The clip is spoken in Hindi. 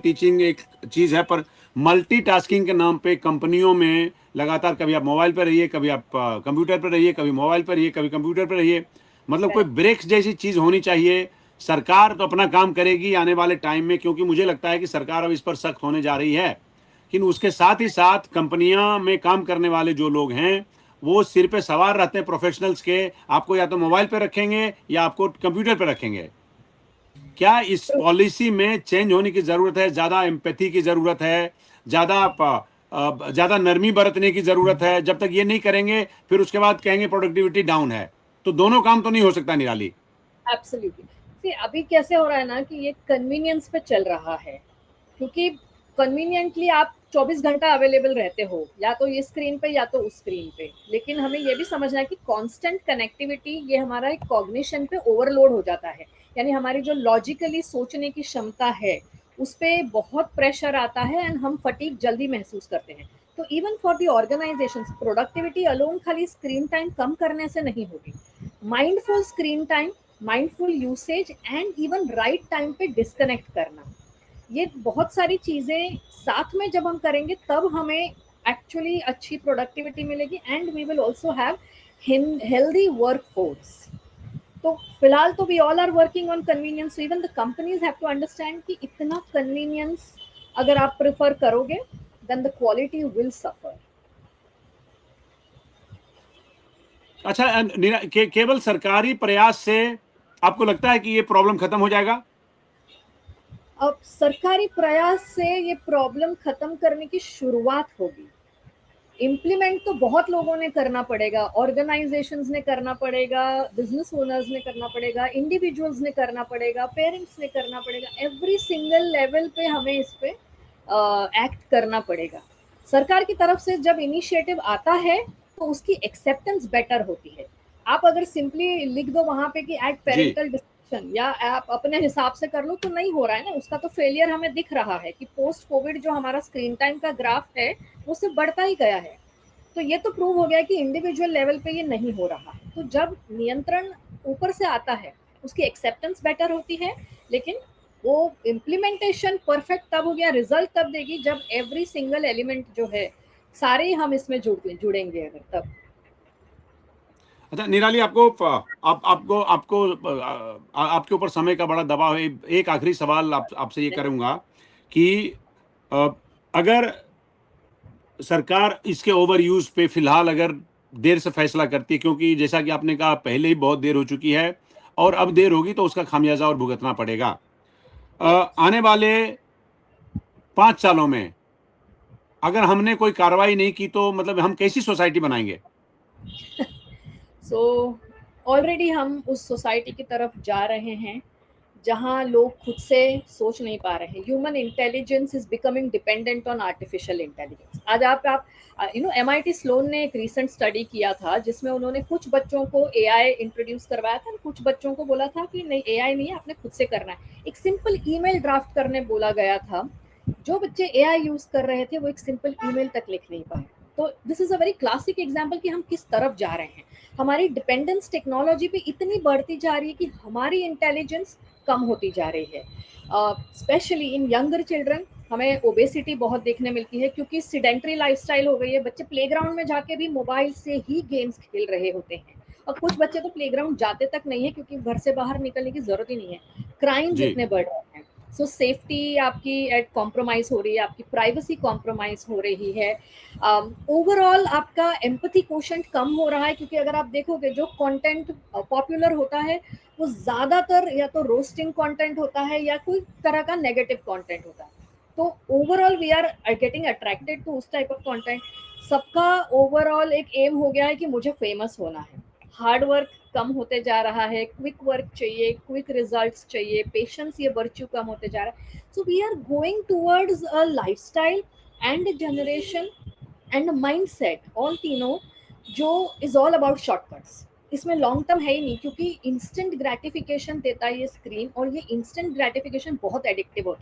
टीचिंग एक चीज है, पर मल्टीटास्किंग के नाम पे कंपनियों में लगातार कभी आप मोबाइल पर रहिए, कभी आप कंप्यूटर पर रहिए, कभी मोबाइल पर रहिए, कभी कंप्यूटर पर रहिए। मतलब कोई करेक्ट। ब्रेक्स जैसी चीज होनी चाहिए। सरकार तो अपना काम करेगी आने वाले टाइम में, क्योंकि मुझे लगता है कि सरकार अब इस पर सख्त होने जा रही है। लेकिन उसके साथ ही साथ कंपनियां में काम करने वाले जो लोग हैं, वो सिर पे सवार रहते हैं प्रोफेशनल्स के। आपको या तो मोबाइल पे रखेंगे या आपको कंप्यूटर पे रखेंगे। क्या इस पॉलिसी में चेंज होने की जरूरत है? ज्यादा एम्पैथी की जरूरत है, ज्यादा नरमी बरतने की जरूरत है। जब तक ये नहीं करेंगे, फिर उसके बाद कहेंगे प्रोडक्टिविटी डाउन है। तो दोनों काम तो नहीं हो सकता निराली। एब्सोल्युटली। सी अभी कैसे हो रहा है ना कि ये कन्वीनियंस पे चल रहा है, क्योंकि कन्वीनियंटली आप 24 घंटा अवेलेबल रहते हो, या तो ये स्क्रीन पे या तो उस स्क्रीन पे। लेकिन हमें ये भी समझना है कि कांस्टेंट कनेक्टिविटी ये हमारा एक कॉग्निशन पे ओवरलोड हो जाता है, यानी हमारी जो लॉजिकली सोचने की क्षमता है उस पे बहुत प्रेशर आता है एंड हम फटीग जल्दी महसूस करते हैं। तो even for the organization, productivity alone खाली स्क्रीन टाइम कम करने से नहीं होगी। Mindful screen time, mindful usage and even right time पे डिस्कनेक्ट करना, ये बहुत सारी चीज़ें साथ में जब हम करेंगे तब हमें एक्चुअली अच्छी प्रोडक्टिविटी मिलेगी and we will also have healthy work force. तो फिलहाल तो we all are working on convenience, even the companies have to understand कि इतना कन्वीनियंस अगर आप प्रेफर करोगे then the quality will suffer. अच्छा, केवल सरकारी प्रयास से आपको लगता है कि ये प्रॉब्लम खत्म हो जाएगा? अब सरकारी प्रयास से ये प्रॉब्लम खत्म करने की शुरुआत होगी। इम्प्लीमेंट तो बहुत लोगों ने करना पड़ेगा, ऑर्गेनाइजेशंस ने करना पड़ेगा, बिजनेस ओनर्स ने करना पड़ेगा, इंडिविजुअल्स ने करना पड़ेगा, पेरेंट्स ने करना पड़ेगा। एवरी सिंगल लेवल पे हमें इस पे एक्ट करना पड़ेगा। सरकार की तरफ से जब इनिशिएटिव आता है तो उसकी एक्सेप्टेंस बेटर होती है। आप अगर सिंपली लिख दो वहां पे कि एट जी। पेरेंटल डिस्क्रिप्शन या आप अपने हिसाब से कर लो तो नहीं हो रहा है ना, उसका तो फेलियर हमें दिख रहा है कि पोस्ट कोविड जो हमारा स्क्रीन टाइम का ग्राफ है वो सिर्फ बढ़ता ही गया है। तो ये तो प्रूव हो गया कि इंडिविजुअल लेवल पे ये नहीं हो रहा है। तो जब नियंत्रण ऊपर से आता है उसकी एक्सेप्टेंस बेटर होती है, लेकिन वो इम्प्लीमेंटेशन परफेक्ट तब हो गया, रिजल्ट तब देगी जब एवरी सिंगल एलिमेंट जो है सारे हम इसमें जुड़ेंगे अगर तब। अच्छा निराली, आपको आपको आपके ऊपर समय का बड़ा दबाव है। एक आखिरी सवाल आपसे ये करूंगा कि अ, अगर सरकार इसके ओवर यूज पे फिलहाल अगर देर से फैसला करती है, क्योंकि जैसा कि आपने कहा पहले ही बहुत देर हो चुकी है और अब देर होगी तो उसका खामियाजा और भुगतना पड़ेगा। आने वाले 5 सालों में अगर हमने कोई कार्रवाई नहीं की तो मतलब हम कैसी सोसाइटी बनाएंगे? सो ऑलरेडी हम उस सोसाइटी की तरफ जा रहे हैं जहाँ लोग खुद से सोच नहीं पा रहे हैं। Human intelligence is becoming dependent on artificial intelligence. आज आप एमआईटी स्लोन ने एक रीसेंट स्टडी किया था जिसमें उन्होंने कुछ बच्चों को एआई इंट्रोड्यूस करवाया था, कुछ बच्चों को बोला था कि नहीं एआई नहीं है, आपने खुद से करना है। एक सिंपल ईमेल ड्राफ्ट करने बोला गया था, जो बच्चे एआई यूज कर रहे थे वो एक सिंपल ईमेल तक लिख नहीं पाए। तो this is a very classic example कि हम किस तरफ जा रहे हैं। हमारी डिपेंडेंस टेक्नोलॉजी पे इतनी बढ़ती जा रही है कि हमारी इंटेलिजेंस कम होती जा रही है। स्पेशली इन यंगर चिल्ड्रन हमें ओबेसिटी बहुत देखने मिलती है क्योंकि सिडेंट्री लाइफस्टाइल हो गई है। बच्चे प्लेग्राउंड में जाके भी मोबाइल से ही गेम्स खेल रहे होते हैं, और कुछ बच्चे तो प्लेग्राउंड जाते तक नहीं है क्योंकि घर से बाहर निकलने की जरूरत ही नहीं है। क्राइम्स जी। इतने बढ़ रहे हैं। सो सेफ्टी आपकी एट कॉम्प्रोमाइज हो रही है, आपकी प्राइवेसी कॉम्प्रोमाइज हो रही है। ओवरऑल आपका एम्पैथी कोशेंट कम हो रहा है, क्योंकि अगर आप देखोगे जो कंटेंट पॉपुलर होता है वो ज्यादातर या तो रोस्टिंग कंटेंट होता है या कोई तरह का नेगेटिव कंटेंट होता है। तो overall we are getting attracted to उस टाइप ऑफ कंटेंट। सबका ओवरऑल एक एम हो गया है कि मुझे फेमस होना है। हार्ड वर्क कम होते जा रहा है, क्विक वर्क चाहिए, क्विक रिजल्ट्स चाहिए, पेशेंस ये वर्च्यू कम होते जा रहा है। So we are going towards a lifestyle and generation and mindset, all तीनों जो इज ऑल अबाउट शॉर्टकट्स। इसमें लॉन्ग टर्म है ही नहीं, क्योंकि इंस्टेंट ग्रेटिफिकेशन देता है ये स्क्रीन, और ये इंस्टेंट ग्रेटिफिकेशन बहुत एडिक्टिव होता है।